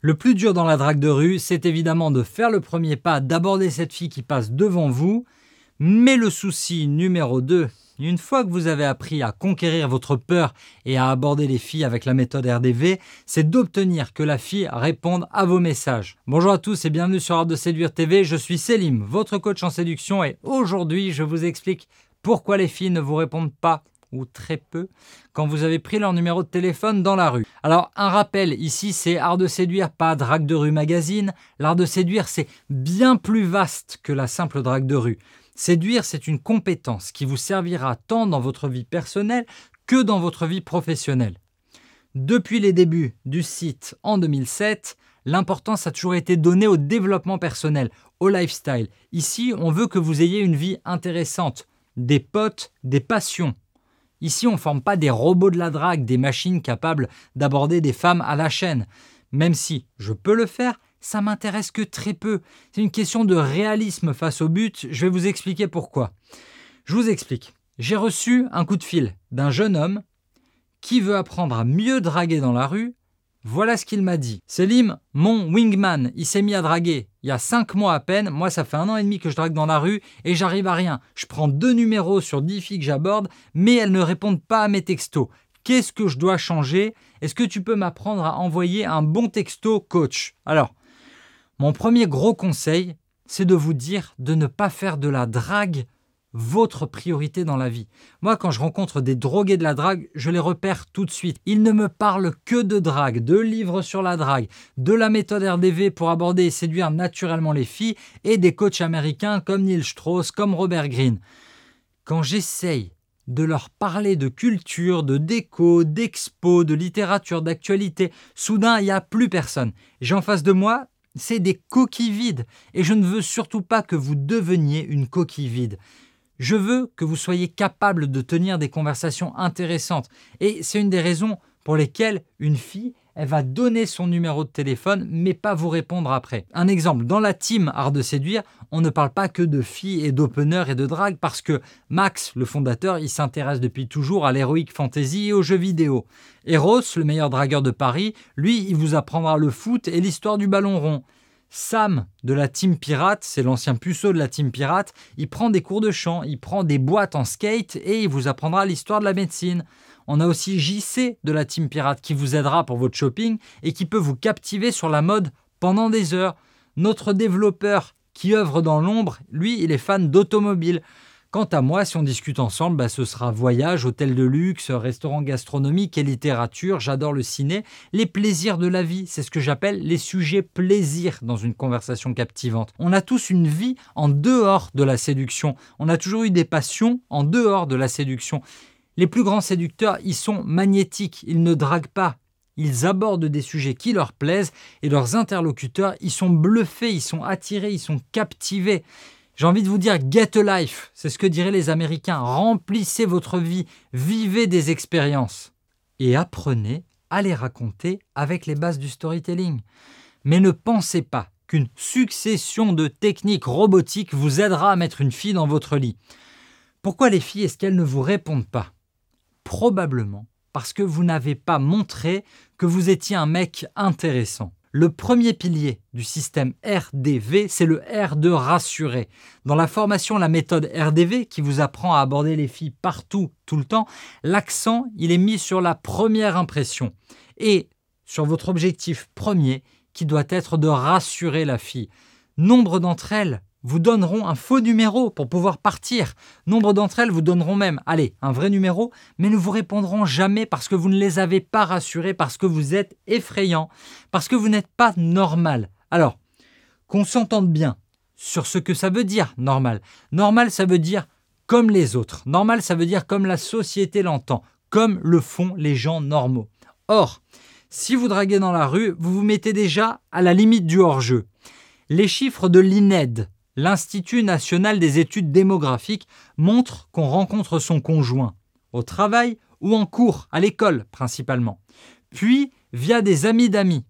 Le plus dur dans la drague de rue, c'est évidemment de faire le premier pas, d'aborder cette fille qui passe devant vous. Mais le souci numéro 2, une fois que vous avez appris à conquérir votre peur et à aborder les filles avec la méthode RDV, c'est d'obtenir que la fille réponde à vos messages. Bonjour à tous et bienvenue sur Art de Séduire TV, je suis Selim, votre coach en séduction et aujourd'hui je vous explique pourquoi les filles ne vous répondent pas ou très peu, quand vous avez pris leur numéro de téléphone dans la rue. Alors, un rappel, ici, c'est Art de Séduire, pas Drague de rue magazine. L'art de séduire, c'est bien plus vaste que la simple drague de rue. Séduire, c'est une compétence qui vous servira tant dans votre vie personnelle que dans votre vie professionnelle. Depuis les débuts du site en 2007, l'importance a toujours été donnée au développement personnel, au lifestyle. Ici, on veut que vous ayez une vie intéressante, des potes, des passions. Ici, on ne forme pas des robots de la drague, des machines capables d'aborder des femmes à la chaîne. Même si je peux le faire, ça m'intéresse que très peu. C'est une question de réalisme face au but. Je vais vous expliquer pourquoi. Je vous explique. J'ai reçu un coup de fil d'un jeune homme qui veut apprendre à mieux draguer dans la rue. Voilà ce qu'il m'a dit. Selim, mon wingman, il s'est mis à draguer. Il y a 5 mois à peine. Moi, ça fait 1 an et demi que je drague dans la rue et j'arrive à rien. Je prends 2 numéros sur 10 filles que j'aborde, mais elles ne répondent pas à mes textos. Qu'est-ce que je dois changer? Est-ce que tu peux m'apprendre à envoyer un bon texto, coach? Alors, mon premier gros conseil, c'est de vous dire de ne pas faire de la drague votre priorité dans la vie. Moi, quand je rencontre des drogués de la drague, je les repère tout de suite. Ils ne me parlent que de drague, de livres sur la drague, de la méthode RDV pour aborder et séduire naturellement les filles et des coachs américains comme Neil Strauss, comme Robert Greene. Quand j'essaye de leur parler de culture, de déco, d'expo, de littérature, d'actualité, soudain, il n'y a plus personne. J'ai en face de moi, c'est des coquilles vides. Et je ne veux surtout pas que vous deveniez une coquille vide. Je veux que vous soyez capable de tenir des conversations intéressantes. Et c'est une des raisons pour lesquelles une fille, elle va donner son numéro de téléphone, mais pas vous répondre après. Un exemple, dans la team Art de Séduire, on ne parle pas que de filles et d'openers et de drague parce que Max, le fondateur, il s'intéresse depuis toujours à l'heroic fantasy et aux jeux vidéo. Eros, le meilleur dragueur de Paris, lui, il vous apprendra le foot et l'histoire du ballon rond. Sam de la Team Pirate, c'est l'ancien puceau de la Team Pirate, il prend des cours de chant, il prend des boîtes en skate et il vous apprendra l'histoire de la médecine. On a aussi JC de la Team Pirate qui vous aidera pour votre shopping et qui peut vous captiver sur la mode pendant des heures. Notre développeur qui œuvre dans l'ombre, lui, il est fan d'automobile. Quant à moi, si on discute ensemble, ce sera voyage, hôtel de luxe, restaurant gastronomique et littérature. J'adore le ciné. Les plaisirs de la vie, c'est ce que j'appelle les sujets plaisirs dans une conversation captivante. On a tous une vie en dehors de la séduction. On a toujours eu des passions en dehors de la séduction. Les plus grands séducteurs, ils sont magnétiques, ils ne draguent pas. Ils abordent des sujets qui leur plaisent et leurs interlocuteurs, ils sont bluffés, ils sont attirés, ils sont captivés. J'ai envie de vous dire, get a life, c'est ce que diraient les Américains. Remplissez votre vie, vivez des expériences et apprenez à les raconter avec les bases du storytelling. Mais ne pensez pas qu'une succession de techniques robotiques vous aidera à mettre une fille dans votre lit. Pourquoi les filles, est-ce qu'elles ne vous répondent pas? Probablement parce que vous n'avez pas montré que vous étiez un mec intéressant. Le premier pilier du système RDV, c'est le R de rassurer. Dans la formation, la méthode RDV, qui vous apprend à aborder les filles partout, tout le temps, l'accent, il est mis sur la première impression et sur votre objectif premier, qui doit être de rassurer la fille. Nombre d'entre elles vous donneront un faux numéro pour pouvoir partir. Nombre d'entre elles vous donneront même, un vrai numéro, mais ne vous répondront jamais parce que vous ne les avez pas rassurées, parce que vous êtes effrayant, parce que vous n'êtes pas normal. Alors, qu'on s'entende bien sur ce que ça veut dire, normal. Normal, ça veut dire comme les autres. Normal, ça veut dire comme la société l'entend, comme le font les gens normaux. Or, si vous draguez dans la rue, vous vous mettez déjà à la limite du hors-jeu. Les chiffres de l'INED, l'Institut national des études démographiques, montre qu'on rencontre son conjoint au travail ou en cours, à l'école principalement, puis via des amis d'amis,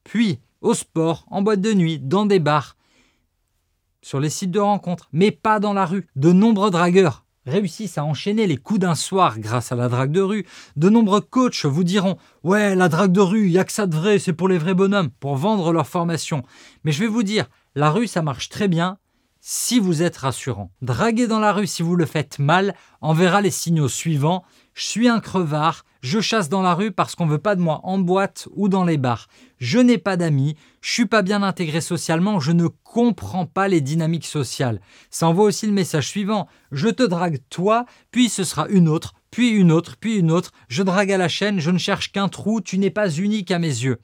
puis au sport, en boîte de nuit, dans des bars, sur les sites de rencontres, mais pas dans la rue. De nombreux dragueurs réussissent à enchaîner les coups d'un soir grâce à la drague de rue. De nombreux coachs vous diront « Ouais, la drague de rue, il n'y a que ça de vrai, c'est pour les vrais bonhommes » pour vendre leur formation. Mais je vais vous dire, la rue, ça marche très bien si vous êtes rassurant. Draguer dans la rue si vous le faites mal enverra les signaux suivants. Je suis un crevard, je chasse dans la rue parce qu'on ne veut pas de moi en boîte ou dans les bars. Je n'ai pas d'amis, je suis pas bien intégré socialement, je ne comprends pas les dynamiques sociales. Ça envoie aussi le message suivant. Je te drague toi, puis ce sera une autre, puis une autre, puis une autre. Je drague à la chaîne, je ne cherche qu'un trou, tu n'es pas unique à mes yeux.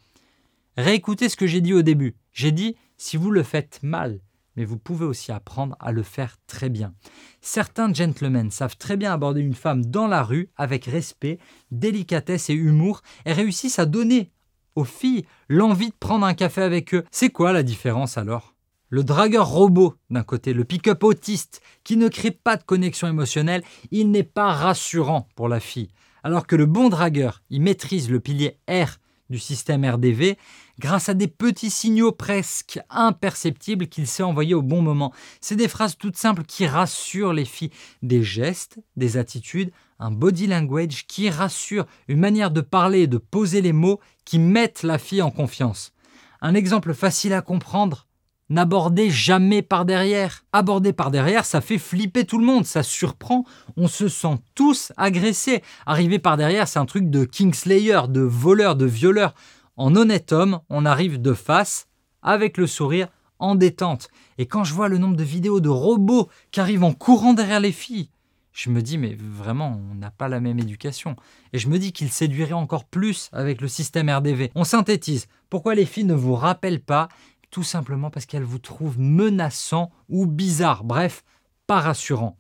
Réécoutez ce que j'ai dit au début. J'ai dit si vous le faites mal. Mais vous pouvez aussi apprendre à le faire très bien. Certains gentlemen savent très bien aborder une femme dans la rue avec respect, délicatesse et humour et réussissent à donner aux filles l'envie de prendre un café avec eux. C'est quoi la différence alors ? Le dragueur robot d'un côté, le pick-up autiste qui ne crée pas de connexion émotionnelle, il n'est pas rassurant pour la fille. Alors que le bon dragueur, il maîtrise le pilier R du système RDV grâce à des petits signaux presque imperceptibles qu'il sait envoyer au bon moment. C'est des phrases toutes simples qui rassurent les filles, des gestes, des attitudes, un body language qui rassure, une manière de parler et de poser les mots qui mettent la fille en confiance. Un exemple facile à comprendre, n'abordez jamais par derrière. Aborder par derrière, ça fait flipper tout le monde, ça surprend, on se sent tous agressés. Arriver par derrière, c'est un truc de Kingslayer, de voleur, de violeur. En honnête homme, on arrive de face, avec le sourire, en détente. Et quand je vois le nombre de vidéos de robots qui arrivent en courant derrière les filles, je me dis, mais vraiment, on n'a pas la même éducation. Et je me dis qu'ils séduiraient encore plus avec le système RDV. On synthétise. Pourquoi les filles ne vous rappellent pas ? Tout simplement parce qu'elles vous trouvent menaçant ou bizarre, bref, pas rassurant.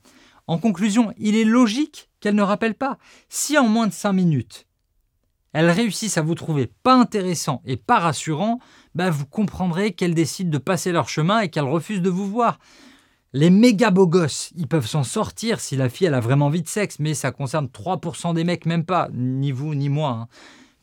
En conclusion, il est logique qu'elles ne rappellent pas. Si en moins de 5 minutes, elles réussissent à vous trouver pas intéressant et pas rassurant, vous comprendrez qu'elles décident de passer leur chemin et qu'elles refusent de vous voir. Les méga beaux gosses, ils peuvent s'en sortir si la fille elle a vraiment envie de sexe, mais ça concerne 3% des mecs, même pas, ni vous ni moi.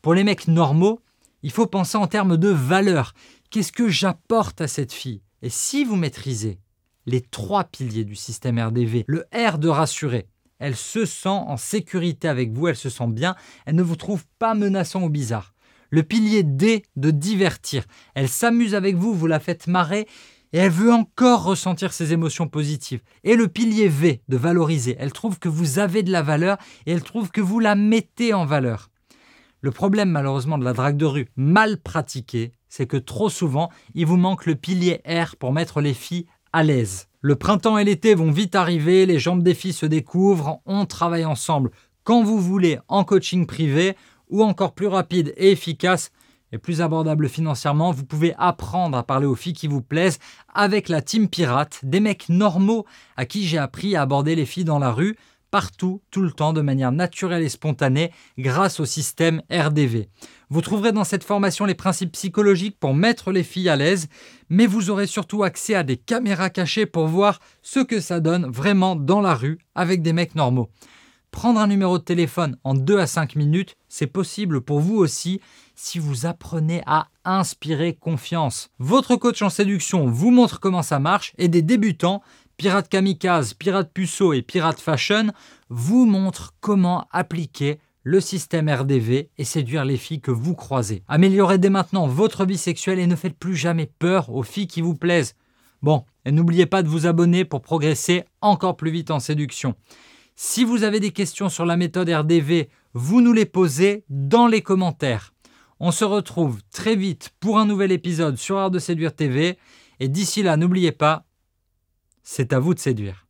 Pour les mecs normaux, il faut penser en termes de valeur. Qu'est-ce que j'apporte à cette fille ? Et si vous maîtrisez les 3 piliers du système RDV, le R de rassurer, elle se sent en sécurité avec vous, elle se sent bien, elle ne vous trouve pas menaçant ou bizarre. Le pilier D de divertir, elle s'amuse avec vous, vous la faites marrer et elle veut encore ressentir ses émotions positives. Et le pilier V de valoriser, elle trouve que vous avez de la valeur et elle trouve que vous la mettez en valeur. Le problème malheureusement de la drague de rue mal pratiquée, c'est que trop souvent, il vous manque le pilier R pour mettre les filles à l'aise. Le printemps et l'été vont vite arriver, les jambes des filles se découvrent, on travaille ensemble quand vous voulez en coaching privé ou encore plus rapide et efficace et plus abordable financièrement, vous pouvez apprendre à parler aux filles qui vous plaisent avec la Team Pirate, des mecs normaux à qui j'ai appris à aborder les filles dans la rue, partout, tout le temps, de manière naturelle et spontanée, grâce au système RDV. Vous trouverez dans cette formation les principes psychologiques pour mettre les filles à l'aise, mais vous aurez surtout accès à des caméras cachées pour voir ce que ça donne vraiment dans la rue avec des mecs normaux. Prendre un numéro de téléphone en 2 à 5 minutes, c'est possible pour vous aussi si vous apprenez à inspirer confiance. Votre coach en séduction vous montre comment ça marche et des débutants, Pirate Kamikaze, Pirate Puceau et Pirate Fashion, vous montrent comment appliquer le système RDV et séduire les filles que vous croisez. Améliorez dès maintenant votre vie sexuelle et ne faites plus jamais peur aux filles qui vous plaisent. Bon, et n'oubliez pas de vous abonner pour progresser encore plus vite en séduction. Si vous avez des questions sur la méthode RDV, vous nous les posez dans les commentaires. On se retrouve très vite pour un nouvel épisode sur Art de Séduire TV. Et d'ici là, n'oubliez pas, c'est à vous de séduire.